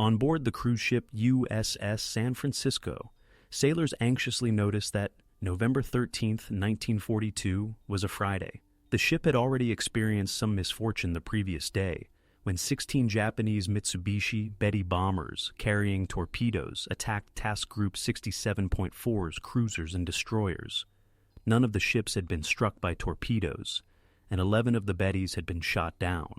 On board the cruise ship USS San Francisco, sailors anxiously noticed that November 13th, 1942, was a Friday. The ship had already experienced some misfortune the previous day, when 16 Japanese Mitsubishi Betty bombers carrying torpedoes attacked Task Group 67.4's cruisers and destroyers. None of the ships had been struck by torpedoes, and 11 of the Bettys had been shot down.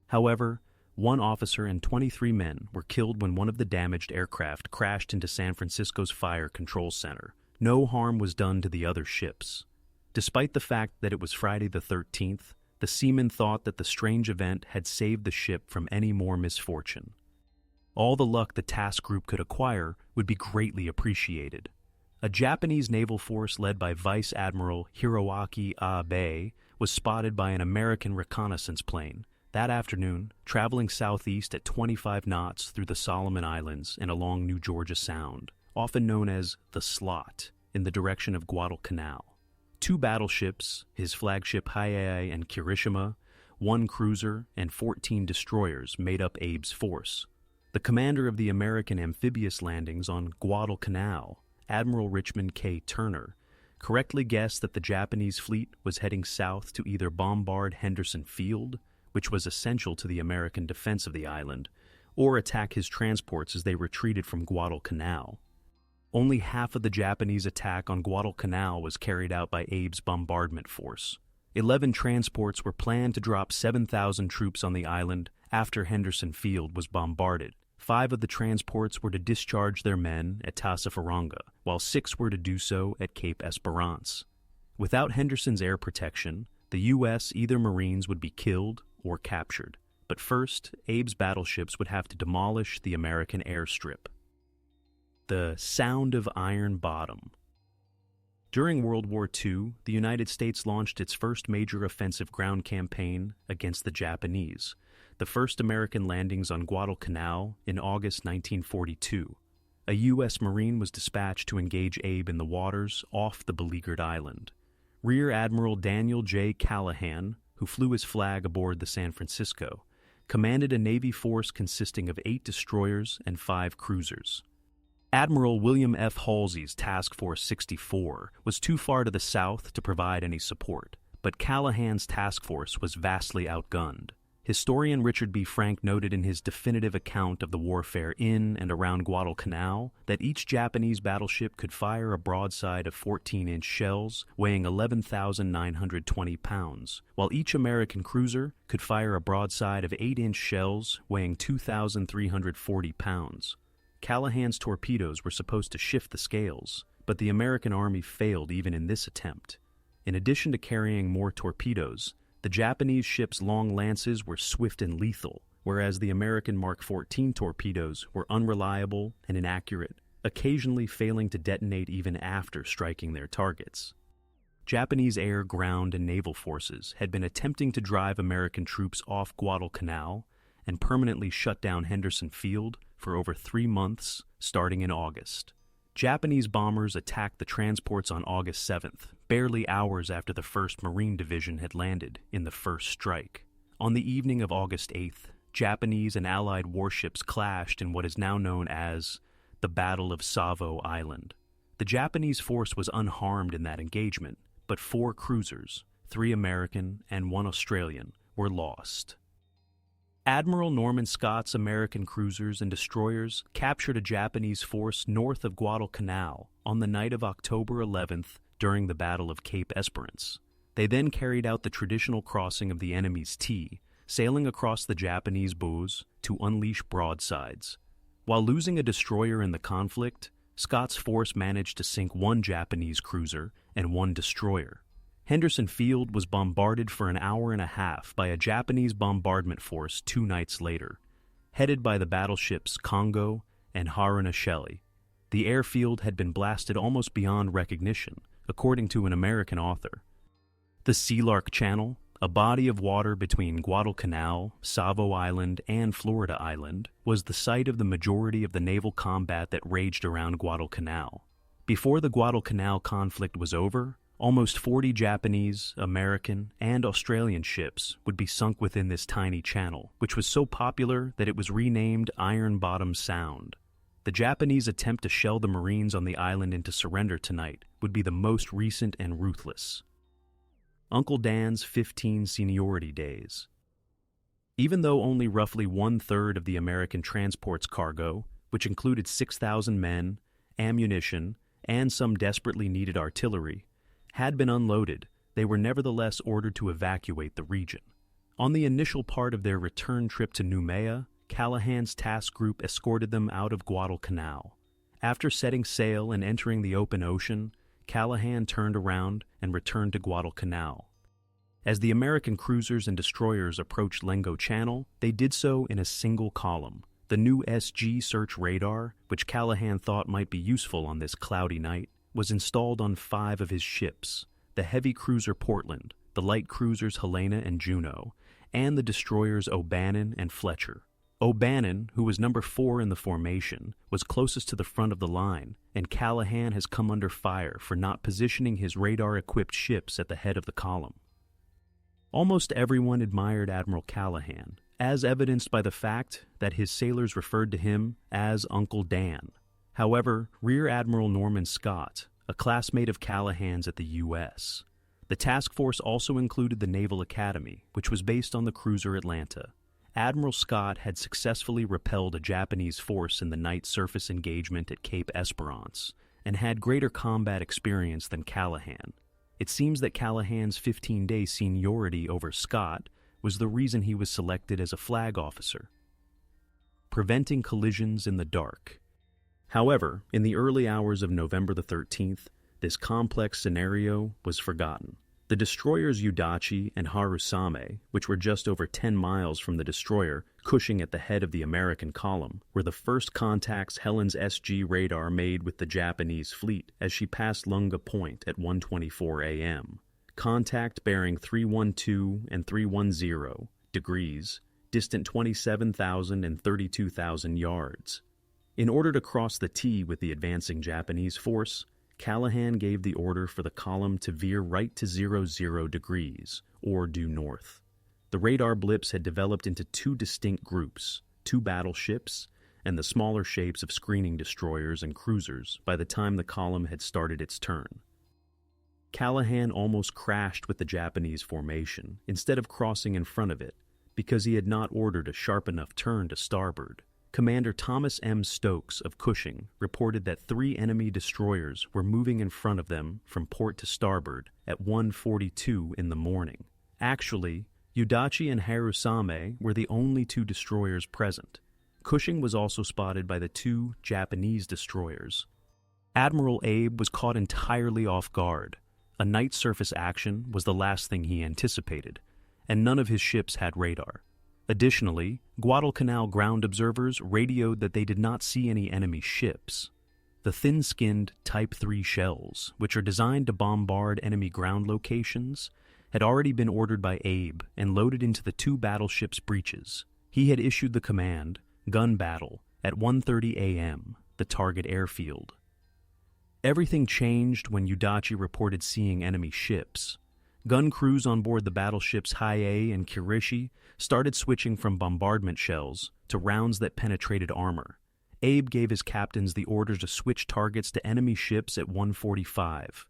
However, one officer and 23 men were killed when one of the damaged aircraft crashed into San Francisco's fire control center. No harm was done to the other ships. Despite the fact that it was Friday the 13th, the seamen thought that the strange event had saved the ship from any more misfortune. All the luck the task group could acquire would be greatly appreciated. A Japanese naval force led by Vice Admiral Hiroaki Abe was spotted by an American reconnaissance plane that afternoon, traveling southeast at 25 knots through the Solomon Islands and along New Georgia Sound, often known as the Slot, in the direction of Guadalcanal. 2 battleships, his flagship Hiei and Kirishima, 1 cruiser, and 14 destroyers made up Abe's force. The commander of the American amphibious landings on Guadalcanal, Admiral Richmond K. Turner, correctly guessed that the Japanese fleet was heading south to either bombard Henderson Field, which was essential to the American defense of the island, or attack his transports as they retreated from Guadalcanal. Only half of the Japanese attack on Guadalcanal was carried out by Abe's bombardment force. 11 transports were planned to drop 7,000 troops on the island after Henderson Field was bombarded. 5 of the transports were to discharge their men at Tassafaronga, while 6 were to do so at Cape Esperance. Without Henderson's air protection, the U.S. either Marines would be killed or captured. But first, Abe's battleships would have to demolish the American airstrip. The Sound of Iron Bottom. During World War II, the United States launched its first major offensive ground campaign against the Japanese, the first American landings on Guadalcanal in August 1942. A U.S. Marine was dispatched to engage Abe in the waters off the beleaguered island. Rear Admiral Daniel J. Callaghan, who flew his flag aboard the San Francisco, commanded a Navy force consisting of 8 destroyers and 5 cruisers. Admiral William F. Halsey's Task Force 64 was too far to the south to provide any support, but Callaghan's task force was vastly outgunned. Historian Richard B. Frank noted in his definitive account of the warfare in and around Guadalcanal that each Japanese battleship could fire a broadside of 14-inch shells weighing 11,920 pounds, while each American cruiser could fire a broadside of 8-inch shells weighing 2,340 pounds. Callaghan's torpedoes were supposed to shift the scales, but the American Army failed even in this attempt. In addition to carrying more torpedoes, the Japanese ships' long lances were swift and lethal, whereas the American Mark 14 torpedoes were unreliable and inaccurate, occasionally failing to detonate even after striking their targets. Japanese air, ground, and naval forces had been attempting to drive American troops off Guadalcanal and permanently shut down Henderson Field for over 3 months, starting in August. Japanese bombers attacked the transports on August 7th, barely hours after the 1st Marine Division had landed in the first strike. On the evening of August 8th, Japanese and Allied warships clashed in what is now known as the Battle of Savo Island. The Japanese force was unharmed in that engagement, but 4 cruisers, 3 American and 1 Australian, were lost. Admiral Norman Scott's American cruisers and destroyers captured a Japanese force north of Guadalcanal on the night of October 11th during the Battle of Cape Esperance. They then carried out the traditional crossing of the enemy's T, sailing across the Japanese bows to unleash broadsides. While losing a destroyer in the conflict, Scott's force managed to sink 1 Japanese cruiser and 1 destroyer. Henderson Field was bombarded for an hour and a half by a Japanese bombardment force 2 nights later, headed by the battleships Congo and Haruna Shelley. The airfield had been blasted almost beyond recognition, according to an American author. The Sealark Channel, a body of water between Guadalcanal, Savo Island, and Florida Island, was the site of the majority of the naval combat that raged around Guadalcanal. Before the Guadalcanal conflict was over, Almost 40 Japanese, American, and Australian ships would be sunk within this tiny channel, which was so popular that it was renamed Iron Bottom Sound. The Japanese attempt to shell the Marines on the island into surrender tonight would be the most recent and ruthless. Uncle Dan's 15 seniority days. Even though only roughly one-third of the American transport's cargo, which included 6,000 men, ammunition, and some desperately needed artillery, had been unloaded, they were nevertheless ordered to evacuate the region. On the initial part of their return trip to Noumea, Callaghan's task group escorted them out of Guadalcanal. After setting sail and entering the open ocean, Callaghan turned around and returned to Guadalcanal. As the American cruisers and destroyers approached Lengo Channel, they did so in a single column. The new SG search radar, which Callaghan thought might be useful on this cloudy night, was installed on 5 of his ships: the heavy cruiser Portland, the light cruisers Helena and Juno, and the destroyers O'Bannon and Fletcher. O'Bannon, who was number 4 in the formation, was closest to the front of the line, and Callaghan has come under fire for not positioning his radar-equipped ships at the head of the column. Almost everyone admired Admiral Callaghan, as evidenced by the fact that his sailors referred to him as Uncle Dan. However, Rear Admiral Norman Scott, a classmate of Callaghan's at the U.S. The task force also included the Naval Academy, which was based on the cruiser Atlanta. Admiral Scott had successfully repelled a Japanese force in the night surface engagement at Cape Esperance, and had greater combat experience than Callaghan. It seems that Callaghan's 15-day seniority over Scott was the reason he was selected as a flag officer. Preventing collisions in the dark. However, in the early hours of November the 13th, this complex scenario was forgotten. The destroyers Udachi and Harusame, which were just over 10 miles from the destroyer Cushing at the head of the American column, were the first contacts Helen's SG radar made with the Japanese fleet as she passed Lunga Point at 1:24 a.m. Contact bearing 312 and 310 degrees, distant 27,000 and 32,000 yards. In order to cross the T with the advancing Japanese force, Callaghan gave the order for the column to veer right to 00 degrees, or due north. The radar blips had developed into 2 distinct groups, 2 battleships, and the smaller shapes of screening destroyers and cruisers by the time the column had started its turn. Callaghan almost crashed with the Japanese formation instead of crossing in front of it, because he had not ordered a sharp enough turn to starboard. Commander Thomas M. Stokes of Cushing reported that 3 enemy destroyers were moving in front of them from port to starboard at 1:42 in the morning. Actually, Udachi and Harusame were the only 2 destroyers present. Cushing was also spotted by the 2 Japanese destroyers. Admiral Abe was caught entirely off guard. A night surface action was the last thing he anticipated, and none of his ships had radar. Additionally, Guadalcanal ground observers radioed that they did not see any enemy ships. The thin-skinned Type 3 shells, which are designed to bombard enemy ground locations, had already been ordered by Abe and loaded into the 2 battleships' breeches. He had issued the command, Gun Battle, at 1:30 a.m., the target airfield. Everything changed when Udachi reported seeing enemy ships. Gun crews on board the battleships Hiei and Kirishima started switching from bombardment shells to rounds that penetrated armor. Abe gave his captains the order to switch targets to enemy ships at 1:45.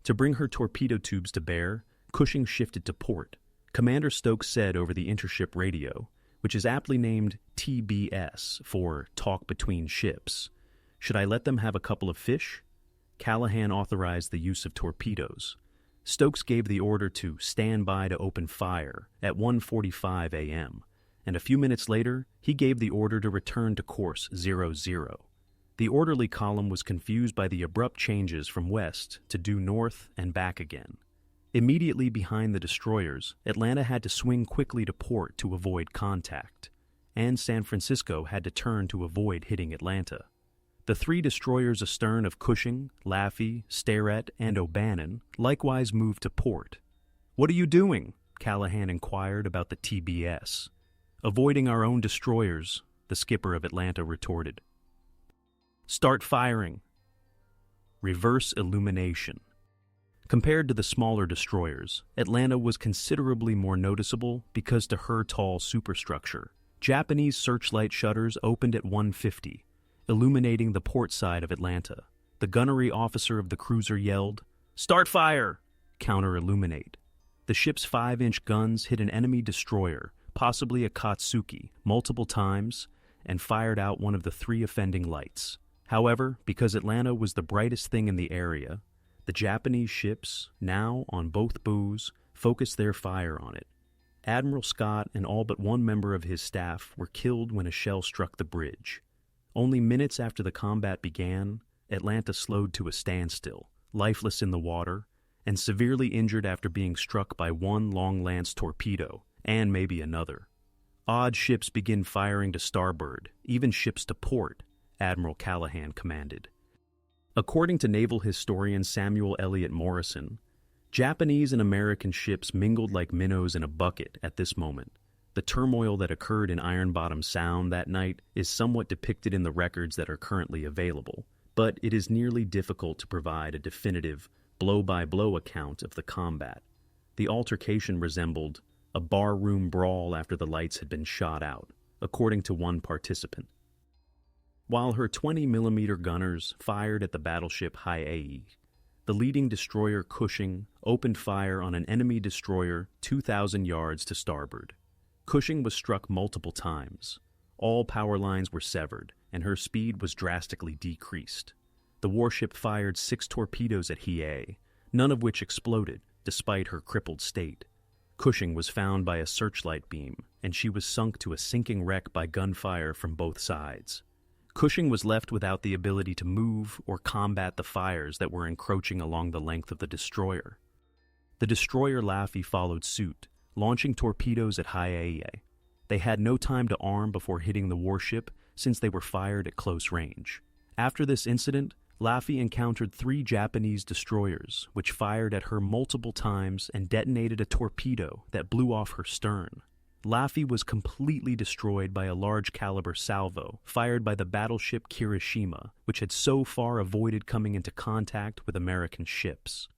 To bring her torpedo tubes to bear, Cushing shifted to port. Commander Stokes said over the intership radio, which is aptly named TBS for Talk Between Ships, "Should I let them have a couple of fish?" Callaghan authorized the use of torpedoes. Stokes gave the order to stand by to open fire at 1:45 a.m., and a few minutes later, he gave the order to return to course 00. The orderly column was confused by the abrupt changes from west to due north and back again. Immediately behind the destroyers, Atlanta had to swing quickly to port to avoid contact, and San Francisco had to turn to avoid hitting Atlanta. The 3 destroyers astern of Cushing, Laffey, Sterett, and O'Bannon likewise moved to port. "What are you doing?" Callaghan inquired about the TBS. "Avoiding our own destroyers," the skipper of Atlanta retorted. "Start firing." Reverse illumination. Compared to the smaller destroyers, Atlanta was considerably more noticeable because to her tall superstructure. Japanese searchlight shutters opened at 1:50, illuminating the port side of Atlanta. The gunnery officer of the cruiser yelled, "Start fire!" Counter-illuminate. The ship's 5-inch guns hit an enemy destroyer, possibly a Katsuki, multiple times, and fired out one of the 3 offending lights. However, because Atlanta was the brightest thing in the area, the Japanese ships, now on both bows, focused their fire on it. Admiral Scott and all but one member of his staff were killed when a shell struck the bridge. Only minutes after the combat began, Atlanta slowed to a standstill, lifeless in the water, and severely injured after being struck by one long-lance torpedo, and maybe another. Odd ships begin firing to starboard, even ships to port, Admiral Callaghan commanded. According to naval historian Samuel Eliot Morrison, Japanese and American ships mingled like minnows in a bucket at this moment. The turmoil that occurred in Iron Bottom Sound that night is somewhat depicted in the records that are currently available, but it is nearly difficult to provide a definitive, blow-by-blow account of the combat. The altercation resembled a barroom brawl after the lights had been shot out, according to one participant. While her 20mm gunners fired at the battleship Hiei, the leading destroyer Cushing opened fire on an enemy destroyer 2,000 yards to starboard. Cushing was struck multiple times. All power lines were severed, and her speed was drastically decreased. The warship fired 6 torpedoes at Hiei, none of which exploded, despite her crippled state. Cushing was found by a searchlight beam, and she was sunk to a sinking wreck by gunfire from both sides. Cushing was left without the ability to move or combat the fires that were encroaching along the length of the destroyer. The destroyer Laffey followed suit, launching torpedoes at Hiei. They had no time to arm before hitting the warship since they were fired at close range. After this incident, Laffey encountered 3 Japanese destroyers, which fired at her multiple times and detonated a torpedo that blew off her stern. Laffey was completely destroyed by a large-caliber salvo fired by the battleship Kirishima, which had so far avoided coming into contact with American ships.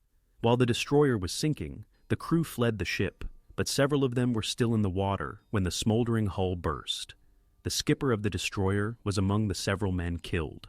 While the destroyer was sinking, the crew fled the ship, but several of them were still in the water when the smoldering hull burst. The skipper of the destroyer was among the several men killed.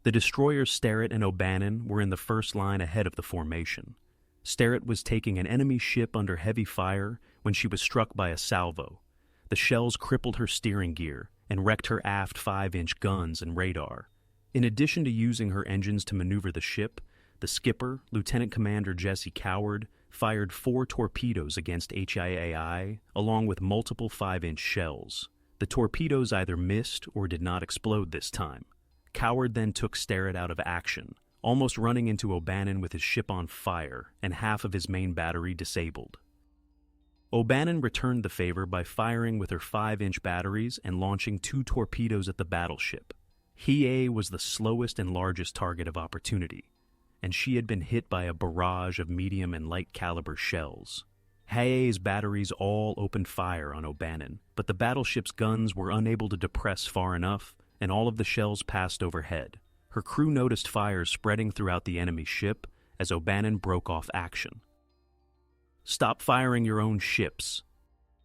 The destroyers Sterett and O'Bannon were in the first line ahead of the formation. Sterett was taking an enemy ship under heavy fire when she was struck by a salvo. The shells crippled her steering gear and wrecked her aft 5-inch guns and radar. In addition to using her engines to maneuver the ship, the skipper, Lieutenant Commander Jesse Coward, fired 4 torpedoes against Hiei, along with multiple 5-inch shells. The torpedoes either missed or did not explode this time. Coward then took Sterett out of action, almost running into O'Bannon with his ship on fire and half of his main battery disabled. O'Bannon returned the favor by firing with her 5-inch batteries and launching 2 torpedoes at the battleship. Hiei was the slowest and largest target of opportunity, and she had been hit by a barrage of medium and light caliber shells. Hiei's batteries all opened fire on O'Bannon, but the battleship's guns were unable to depress far enough, and all of the shells passed overhead. Her crew noticed fires spreading throughout the enemy ship as O'Bannon broke off action. "Stop firing your own ships."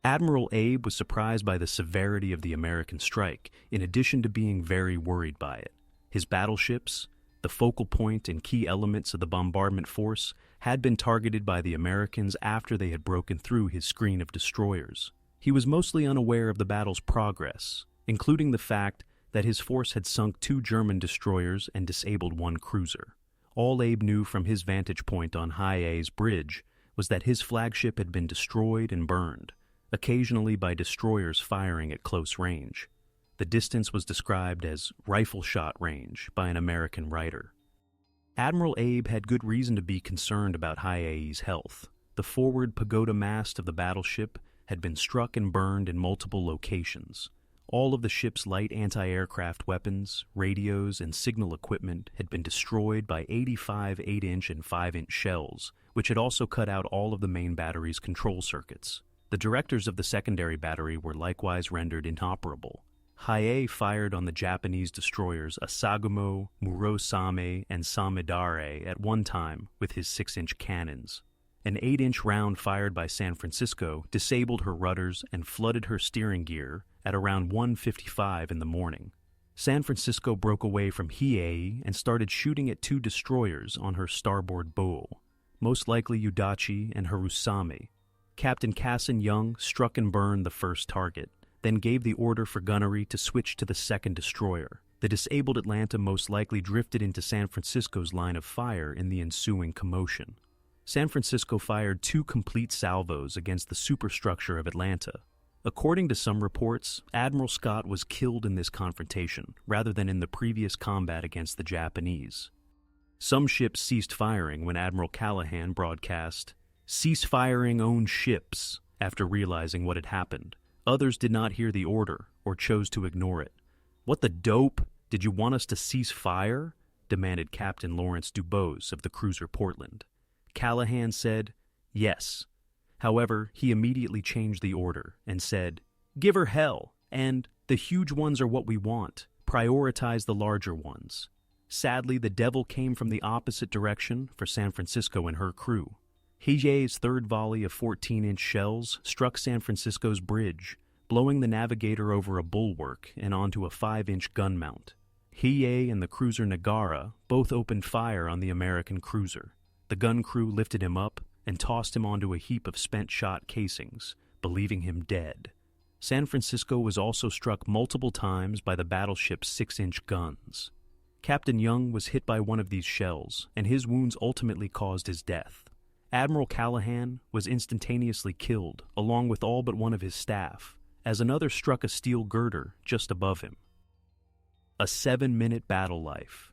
Admiral Abe was surprised by the severity of the American strike, in addition to being very worried by it. His battleships, the focal point and key elements of the bombardment force, had been targeted by the Americans after they had broken through his screen of destroyers. He was mostly unaware of the battle's progress, including the fact that his force had sunk 2 German destroyers and disabled 1 cruiser. All Abe knew from his vantage point on Hiei's bridge was that his flagship had been destroyed and burned, occasionally by destroyers firing at close range. The distance was described as rifle shot range by an American writer. Admiral Abe had good reason to be concerned about Hiei's health. The forward pagoda mast of the battleship had been struck and burned in multiple locations. All of the ship's light anti-aircraft weapons, radios, and signal equipment had been destroyed by 85 8-inch and 5-inch shells, which had also cut out all of the main battery's control circuits. The directors of the secondary battery were likewise rendered inoperable. Hiei fired on the Japanese destroyers Asagumo, Murosame, and Samidare at one time with his 6-inch cannons. An 8-inch round fired by San Francisco disabled her rudders and flooded her steering gear at around 1:55 in the morning. San Francisco broke away from Hiei and started shooting at 2 destroyers on her starboard bow, most likely Udachi and Harusame. Captain Cassin Young struck and burned the first target, then gave the order for gunnery to switch to the second destroyer. The disabled Atlanta most likely drifted into San Francisco's line of fire in the ensuing commotion. San Francisco fired 2 complete salvos against the superstructure of Atlanta. According to some reports, Admiral Scott was killed in this confrontation rather than in the previous combat against the Japanese. Some ships ceased firing when Admiral Callaghan broadcast, "Cease firing own ships," after realizing what had happened. Others did not hear the order or chose to ignore it. "What the dope? Did you want us to cease fire?" demanded Captain Lawrence Dubose of the cruiser Portland. Callaghan said, "Yes." However, he immediately changed the order and said, "Give her hell," and "The huge ones are what we want. Prioritize the larger ones." Sadly, the devil came from the opposite direction for San Francisco and her crew. Hiei's third volley of 14-inch shells struck San Francisco's bridge, blowing the navigator over a bulwark and onto a 5-inch gun mount. Hiei and the cruiser Nagara both opened fire on the American cruiser. The gun crew lifted him up and tossed him onto a heap of spent shot casings, believing him dead. San Francisco was also struck multiple times by the battleship's 6-inch guns. Captain Young was hit by one of these shells, and his wounds ultimately caused his death. Admiral Callaghan was instantaneously killed, along with all but one of his staff, as another struck a steel girder just above him. A 7-minute battle life.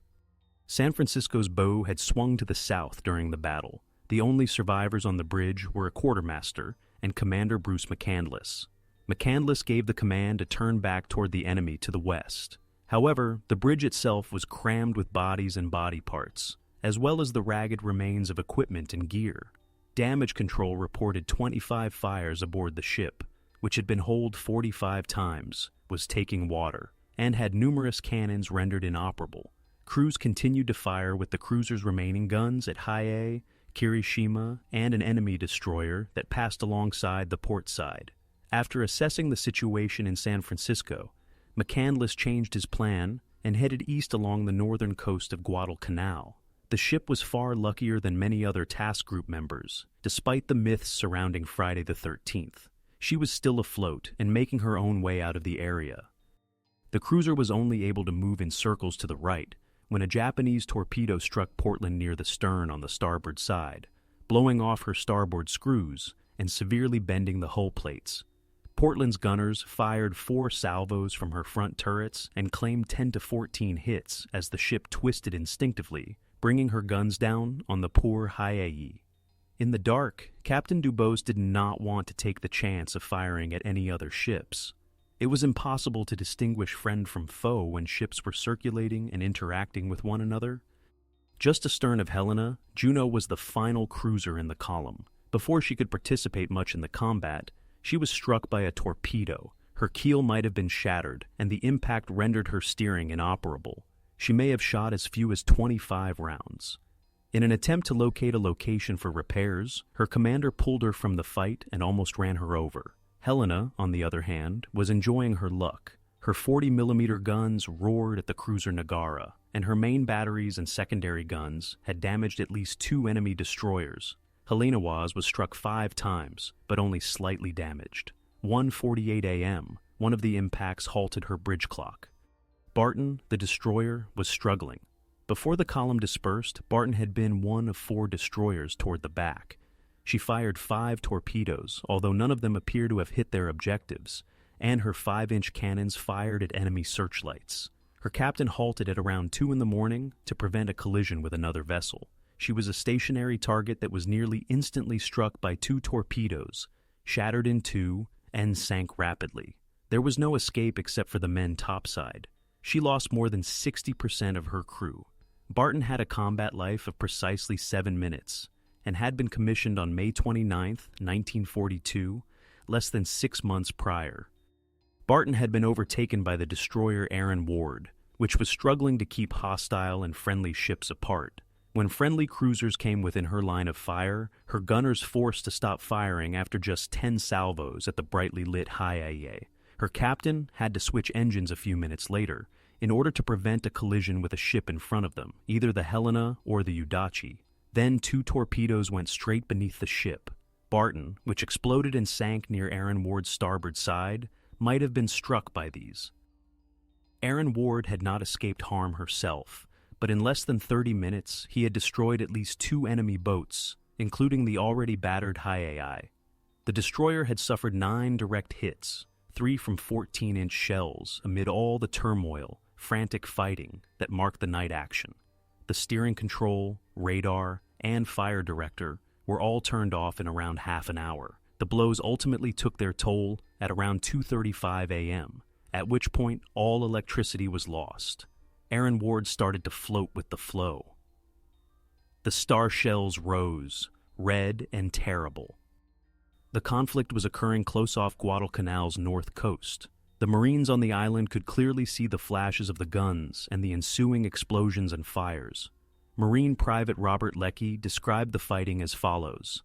San Francisco's bow had swung to the south during the battle. The only survivors on the bridge were a quartermaster and Commander Bruce McCandless. McCandless gave the command to turn back toward the enemy to the west. However, the bridge itself was crammed with bodies and body parts, as well as the ragged remains of equipment and gear. Damage control reported 25 fires aboard the ship, which had been holed 45 times, was taking water, and had numerous cannons rendered inoperable. Crews continued to fire with the cruiser's remaining guns at Hiei, Kirishima, and an enemy destroyer that passed alongside the port side. After assessing the situation in San Francisco, McCandless changed his plan and headed east along the northern coast of Guadalcanal. The ship was far luckier than many other task group members, despite the myths surrounding Friday the 13th. She was still afloat and making her own way out of the area. The cruiser was only able to move in circles to the right when a Japanese torpedo struck Portland near the stern on the starboard side, blowing off her starboard screws and severely bending the hull plates. Portland's gunners fired 4 salvos from her front turrets and claimed 10 to 14 hits as the ship twisted instinctively, bringing her guns down on the poor Hiei. In the dark, Captain Dubose did not want to take the chance of firing at any other ships. It was impossible to distinguish friend from foe when ships were circulating and interacting with one another. Just astern of Helena, Juno was the final cruiser in the column. Before she could participate much in the combat, she was struck by a torpedo. Her keel might have been shattered, and the impact rendered her steering inoperable. She may have shot as few as 25 rounds. In an attempt to locate a location for repairs, her commander pulled her from the fight and almost ran her over. Helena, on the other hand, was enjoying her luck. Her 40mm guns roared at the cruiser Nagara, and her main batteries and secondary guns had damaged at least 2 enemy destroyers. Helena was struck 5 times, but only slightly damaged. 1:48 a.m., one of the impacts halted her bridge clock. Barton, the destroyer, was struggling. Before the column dispersed, Barton had been one of 4 destroyers toward the back. She fired 5 torpedoes, although none of them appear to have hit their objectives, and her 5-inch cannons fired at enemy searchlights. Her captain halted at around 2 in the morning to prevent a collision with another vessel. She was a stationary target that was nearly instantly struck by 2 torpedoes, shattered in 2, and sank rapidly. There was no escape except for the men topside. She lost more than 60% of her crew. Barton had a combat life of precisely 7 minutes, and had been commissioned on May 29, 1942, less than 6 months prior. Barton had been overtaken by the destroyer Aaron Ward, which was struggling to keep hostile and friendly ships apart. When friendly cruisers came within her line of fire, her gunners forced to stop firing after just 10 salvos at the brightly lit Hiei. Her captain had to switch engines a few minutes later in order to prevent a collision with a ship in front of them, either the Helena or the Udachi. Then 2 torpedoes went straight beneath the ship. Barton, which exploded and sank near Aaron Ward's starboard side, might have been struck by these. Aaron Ward had not escaped harm herself, but in less than 30 minutes he had destroyed at least 2 enemy boats, including the already battered Hiei. The destroyer had suffered 9 direct hits, 3 from 14-inch shells, amid all the turmoil, frantic fighting that marked the night action. The steering control, radar, and fire director were all turned off in around half an hour. The blows ultimately took their toll at around 2:35 a.m., at which point all electricity was lost. Aaron Ward started to float with the flow. The star shells rose, red and terrible. The conflict was occurring close off Guadalcanal's north coast. The Marines on the island could clearly see the flashes of the guns and the ensuing explosions and fires. Marine Private Robert Leckie described the fighting as follows.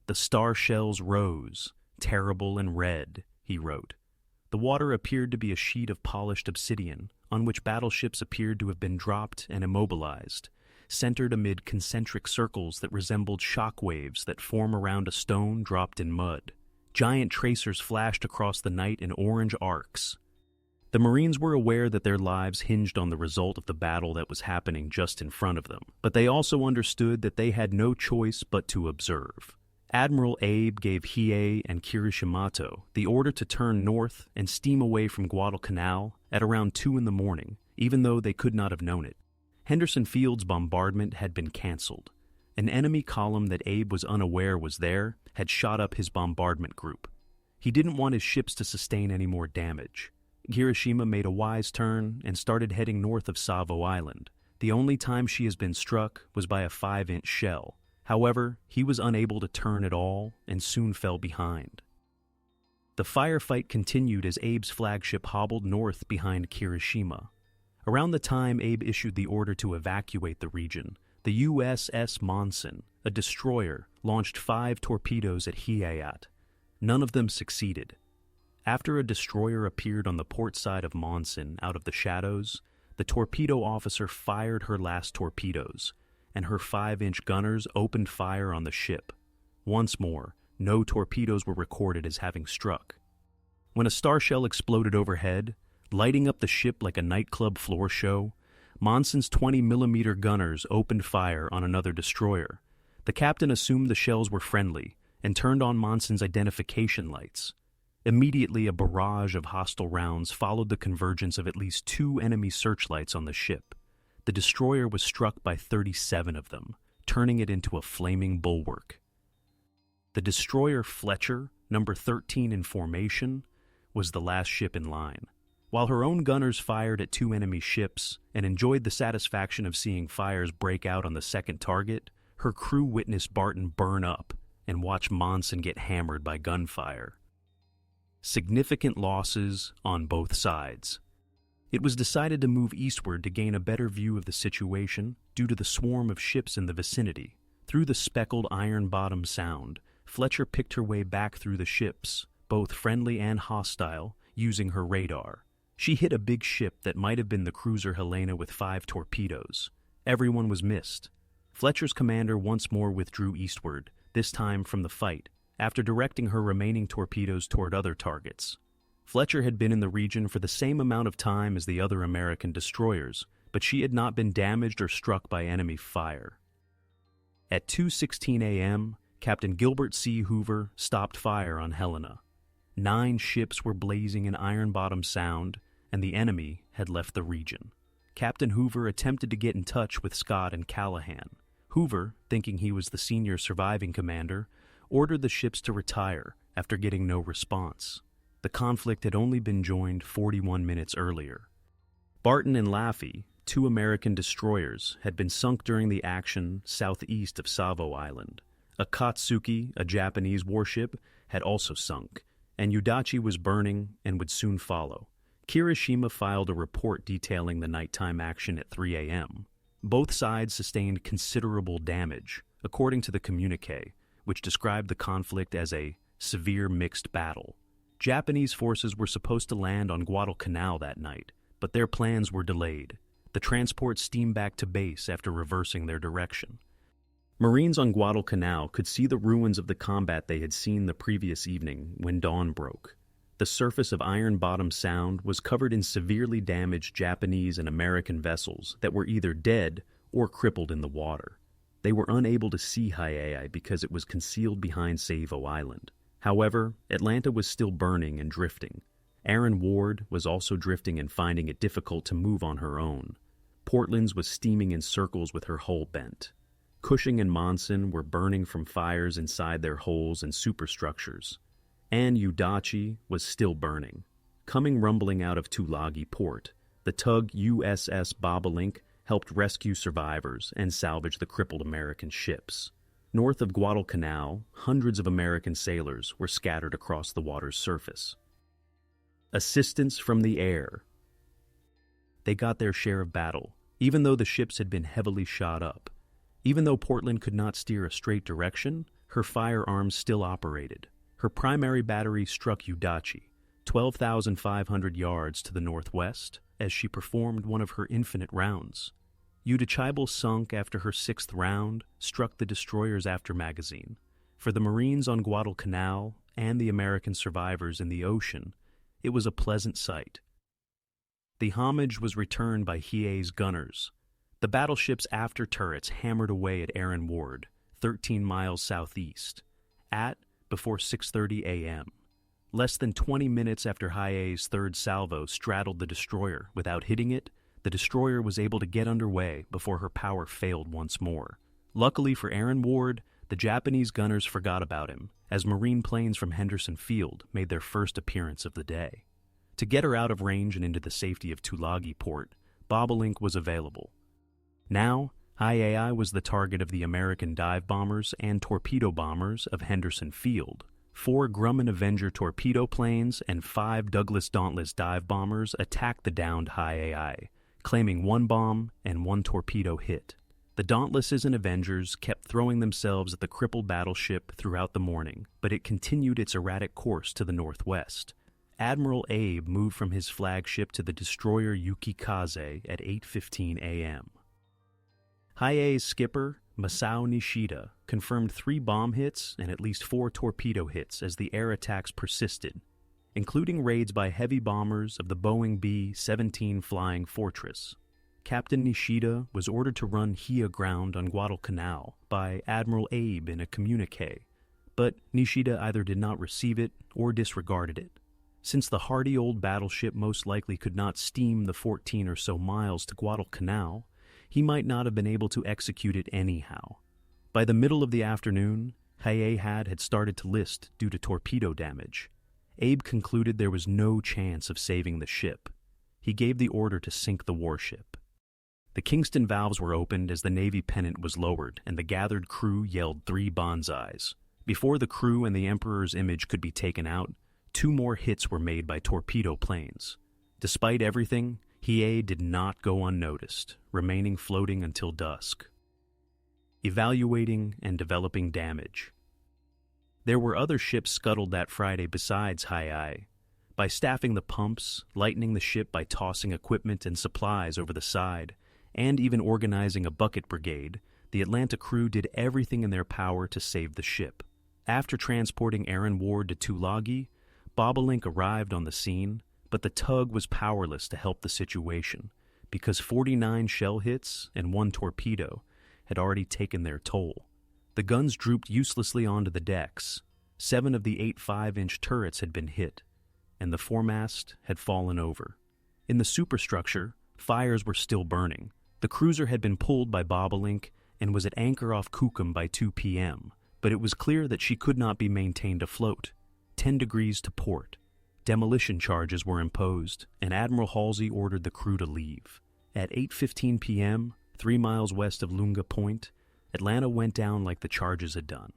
"The star shells rose, terrible and red," he wrote. The water appeared to be a sheet of polished obsidian, on which battleships appeared to have been dropped and immobilized, centered amid concentric circles that resembled shock waves that form around a stone dropped in mud. Giant tracers flashed across the night in orange arcs. The Marines were aware that their lives hinged on the result of the battle that was happening just in front of them, but they also understood that they had no choice but to observe. Admiral Abe gave Hiei and Kirishima the order to turn north and steam away from Guadalcanal at around 2 in the morning, even though they could not have known it. Henderson Field's bombardment had been canceled. An enemy column that Abe was unaware was there had shot up his bombardment group. He didn't want his ships to sustain any more damage. Kirishima made a wise turn and started heading north of Savo Island. The only time she has been struck was by a 5-inch shell. However, he was unable to turn at all and soon fell behind. The firefight continued as Abe's flagship hobbled north behind Kirishima. Around the time Abe issued the order to evacuate the region, the USS Monson, a destroyer, launched 5 torpedoes at Hiei. None of them succeeded. After a destroyer appeared on the port side of Monson out of the shadows, the torpedo officer fired her last torpedoes, and her 5-inch gunners opened fire on the ship. Once more, no torpedoes were recorded as having struck. When a star shell exploded overhead, lighting up the ship like a nightclub floor show, Monson's 20mm gunners opened fire on another destroyer. The captain assumed the shells were friendly and turned on Monson's identification lights. Immediately, a barrage of hostile rounds followed the convergence of at least 2 enemy searchlights on the ship. The destroyer was struck by 37 of them, turning it into a flaming bulwark. The destroyer Fletcher, number 13 in formation, was the last ship in line. While her own gunners fired at 2 enemy ships and enjoyed the satisfaction of seeing fires break out on the second target, her crew witnessed Barton burn up and watched Monson get hammered by gunfire. Significant losses on both sides. It was decided to move eastward to gain a better view of the situation due to the swarm of ships in the vicinity. Through the speckled Iron Bottom Sound, Fletcher picked her way back through the ships, both friendly and hostile, using her radar. She hit a big ship that might have been the cruiser Helena with 5 torpedoes. Everyone was missed. Fletcher's commander once more withdrew eastward, this time from the fight, after directing her remaining torpedoes toward other targets. Fletcher had been in the region for the same amount of time as the other American destroyers, but she had not been damaged or struck by enemy fire. At 2:16 a.m., Captain Gilbert C. Hoover stopped fire on Helena. 9 ships were blazing in Iron Bottom Sound, and the enemy had left the region. Captain Hoover attempted to get in touch with Scott and Callaghan. Hoover, thinking he was the senior surviving commander, ordered the ships to retire after getting no response. The conflict had only been joined 41 minutes earlier. Barton and Laffey, 2 American destroyers, had been sunk during the action southeast of Savo Island. Akatsuki, a Japanese warship, had also sunk, and Udachi was burning and would soon follow. Kirishima filed a report detailing the nighttime action at 3 a.m. Both sides sustained considerable damage, according to the communique, which described the conflict as a severe mixed battle. Japanese forces were supposed to land on Guadalcanal that night, but their plans were delayed. The transport steamed back to base after reversing their direction. Marines on Guadalcanal could see the ruins of the combat they had seen the previous evening when dawn broke. The surface of Iron Bottom Sound was covered in severely damaged Japanese and American vessels that were either dead or crippled in the water. They were unable to see Hiei because it was concealed behind Savo Island. However, Atlanta was still burning and drifting. Aaron Ward was also drifting and finding it difficult to move on her own. Portland's was steaming in circles with her hull bent. Cushing and Monson were burning from fires inside their hulls and superstructures. And Udachi was still burning. Coming rumbling out of Tulagi Port, the tug USS Bobolink helped rescue survivors and salvage the crippled American ships. North of Guadalcanal, hundreds of American sailors were scattered across the water's surface. Assistance from the air. They got their share of battle, even though the ships had been heavily shot up. Even though Portland could not steer a straight direction, her firearms still operated. Her primary battery struck Udachi, 12,500 yards to the northwest, as she performed one of her infinite rounds. Udachible sunk after her sixth round, struck the destroyer's aftermagazine. For the Marines on Guadalcanal and the American survivors in the ocean, it was a pleasant sight. The homage was returned by Hiei's gunners. The battleship's after turrets hammered away at Aaron Ward, 13 miles southeast, at before 6:30 a.m. Less than 20 minutes after Hiei's third salvo straddled the destroyer without hitting it, the destroyer was able to get underway before her power failed once more. Luckily for Aaron Ward, the Japanese gunners forgot about him, as Marine planes from Henderson Field made their first appearance of the day. To get her out of range and into the safety of Tulagi Port, Bobolink was available. Now, Hiei was the target of the American dive bombers and torpedo bombers of Henderson Field. 4 Grumman Avenger torpedo planes and 5 Douglas Dauntless dive bombers attacked the downed Hiei, claiming 1 bomb and 1 torpedo hit. The Dauntlesses and Avengers kept throwing themselves at the crippled battleship throughout the morning, but it continued its erratic course to the northwest. Admiral Abe moved from his flagship to the destroyer Yukikaze at 8:15 a.m. Hiei's skipper, Masao Nishida, confirmed 3 bomb hits and at least 4 torpedo hits as the air attacks persisted, including raids by heavy bombers of the Boeing B-17 Flying Fortress. Captain Nishida was ordered to run Hiei aground on Guadalcanal by Admiral Abe in a communique, but Nishida either did not receive it or disregarded it. Since the hardy old battleship most likely could not steam the 14 or so miles to Guadalcanal, he might not have been able to execute it anyhow. By the middle of the afternoon, Hiei had started to list due to torpedo damage. Abe concluded there was no chance of saving the ship. He gave the order to sink the warship. The Kingston valves were opened as the Navy pennant was lowered, and the gathered crew yelled 3 bonsais. Before the crew and the Emperor's image could be taken out, 2 more hits were made by torpedo planes. Despite everything, Hiei did not go unnoticed, remaining floating until dusk. Evaluating and developing damage. There were other ships scuttled that Friday besides Hiei. By staffing the pumps, lightening the ship by tossing equipment and supplies over the side, and even organizing a bucket brigade, the Atlanta crew did everything in their power to save the ship. After transporting Aaron Ward to Tulagi, Bobolink arrived on the scene, but the tug was powerless to help the situation because 49 shell hits and 1 torpedo had already taken their toll. The guns drooped uselessly onto the decks. 7 of the 8 5-inch turrets had been hit, and the foremast had fallen over. In the superstructure, fires were still burning. The cruiser had been pulled by Bobolink and was at anchor off Kukum by 2 p.m., but it was clear that she could not be maintained afloat. 10 degrees to port. Demolition charges were imposed, and Admiral Halsey ordered the crew to leave. At 8:15 p.m., 3 miles west of Lunga Point, Atlanta went down like the charges had done.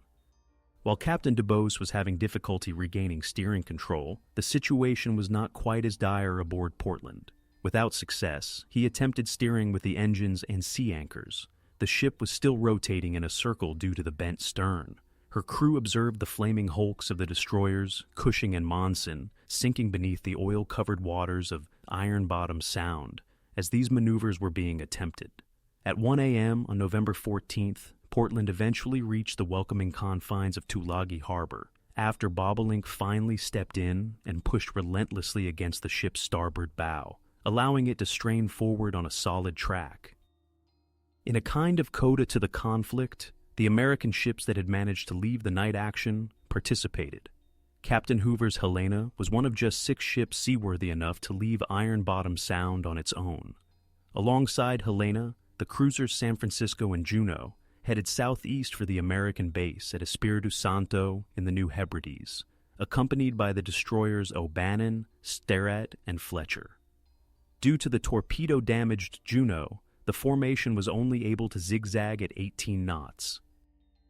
While Captain DeBose was having difficulty regaining steering control, the situation was not quite as dire aboard Portland. Without success, he attempted steering with the engines and sea anchors. The ship was still rotating in a circle due to the bent stern. Her crew observed the flaming hulks of the destroyers, Cushing and Monson, sinking beneath the oil-covered waters of Iron Bottom Sound as these maneuvers were being attempted. At 1 a.m. on November 14th, Portland eventually reached the welcoming confines of Tulagi Harbor, after Bobolink finally stepped in and pushed relentlessly against the ship's starboard bow, allowing it to strain forward on a solid track. In a kind of coda to the conflict, the American ships that had managed to leave the night action participated. Captain Hoover's Helena was one of just 6 ships seaworthy enough to leave Iron Bottom Sound on its own. Alongside Helena, the cruisers San Francisco and Juno headed southeast for the American base at Espiritu Santo in the New Hebrides, accompanied by the destroyers O'Bannon, Sterett, and Fletcher. Due to the torpedo-damaged Juno, the formation was only able to zigzag at 18 knots.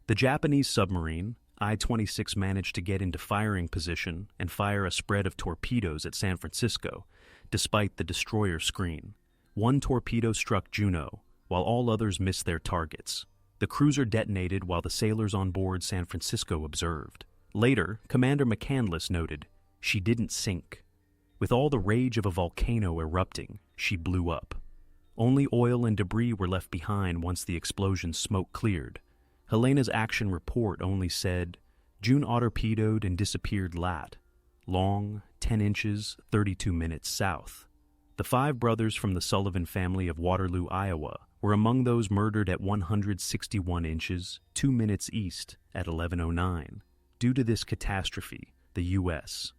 The Japanese submarine, I-26, managed to get into firing position and fire a spread of torpedoes at San Francisco, despite the destroyer screen. One torpedo struck Juno, while all others missed their targets. The cruiser detonated while the sailors on board San Francisco observed. Later, Commander McCandless noted, "She didn't sink. With all the rage of a volcano erupting, she blew up. Only oil and debris were left behind once the explosion's smoke cleared." Helena's action report only said, "June torpedoed and disappeared lat. Long, 10 inches, 32 minutes south." The 5 brothers from the Sullivan family of Waterloo, Iowa, were among those murdered at 161 inches, 2 minutes east at 11:09. Due to this catastrophe, the U.S.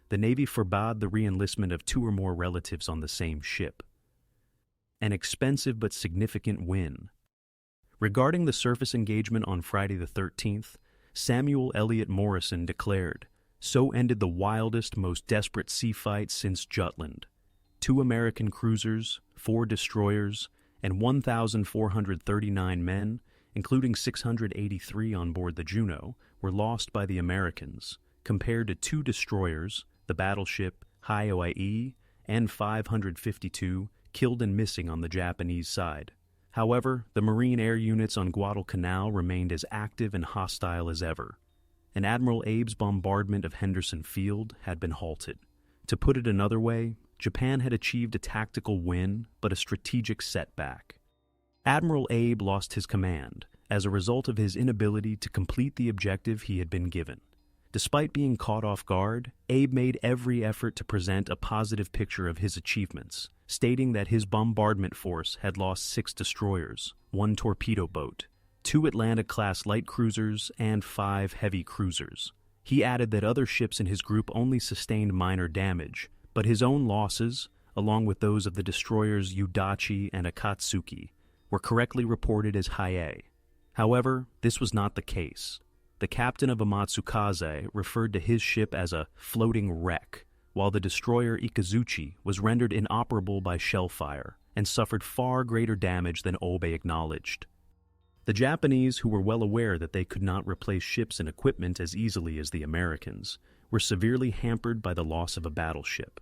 The Navy forbade the re-enlistment of 2 or more relatives on the same ship. An expensive but significant win. Regarding the surface engagement on Friday the 13th, Samuel Eliot Morrison declared, "So ended the wildest, most desperate sea fight since Jutland. 2 American cruisers, 4 destroyers, and 1,439 men, including 683 on board the Juno, were lost by the Americans, compared to 2 destroyers, the battleship Hiei, and 552 killed and missing on the Japanese side. However, the Marine air units on Guadalcanal remained as active and hostile as ever, and Admiral Abe's bombardment of Henderson Field had been halted. To put it another way, Japan had achieved a tactical win, but a strategic setback. Admiral Abe lost his command as a result of his inability to complete the objective he had been given. Despite being caught off guard, Abe made every effort to present a positive picture of his achievements, stating that his bombardment force had lost 6 destroyers, 1 torpedo boat, 2 Atlantic-class light cruisers, and 5 heavy cruisers. He added that other ships in his group only sustained minor damage, but his own losses, along with those of the destroyers Udachi and Akatsuki, were correctly reported as Hiei. However, this was not the case. The captain of Amatsukaze referred to his ship as a floating wreck, while the destroyer Ikazuchi was rendered inoperable by shell fire and suffered far greater damage than Obe acknowledged. The Japanese, who were well aware that they could not replace ships and equipment as easily as the Americans, were severely hampered by the loss of a battleship.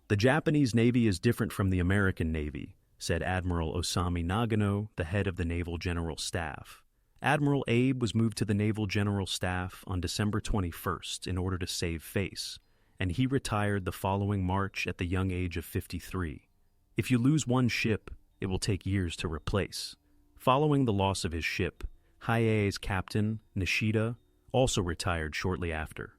"The Japanese Navy is different from the American Navy," said Admiral Osami Nagano, the head of the Naval General Staff. Admiral Abe was moved to the Naval General Staff on December 21st in order to save face, and he retired the following March at the young age of 53. If you lose one ship, it will take years to replace. Following the loss of his ship, Hiei's captain, Nishida, also retired shortly after.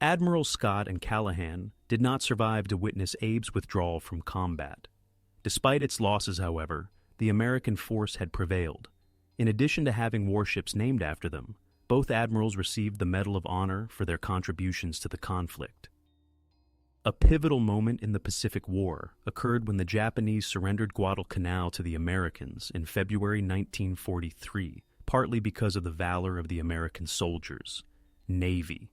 Admiral Scott and Callaghan did not survive to witness Abe's withdrawal from combat. Despite its losses, however, the American force had prevailed. In addition to having warships named after them, both admirals received the Medal of Honor for their contributions to the conflict. A pivotal moment in the Pacific War occurred when the Japanese surrendered Guadalcanal to the Americans in February 1943, partly because of the valor of the American soldiers. Navy.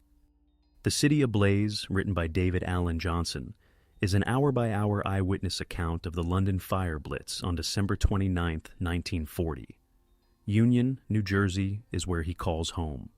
The City Ablaze, written by David Allen Johnson, is an hour-by-hour eyewitness account of the London fire blitz on December 29, 1940. Union, New Jersey, is where he calls home.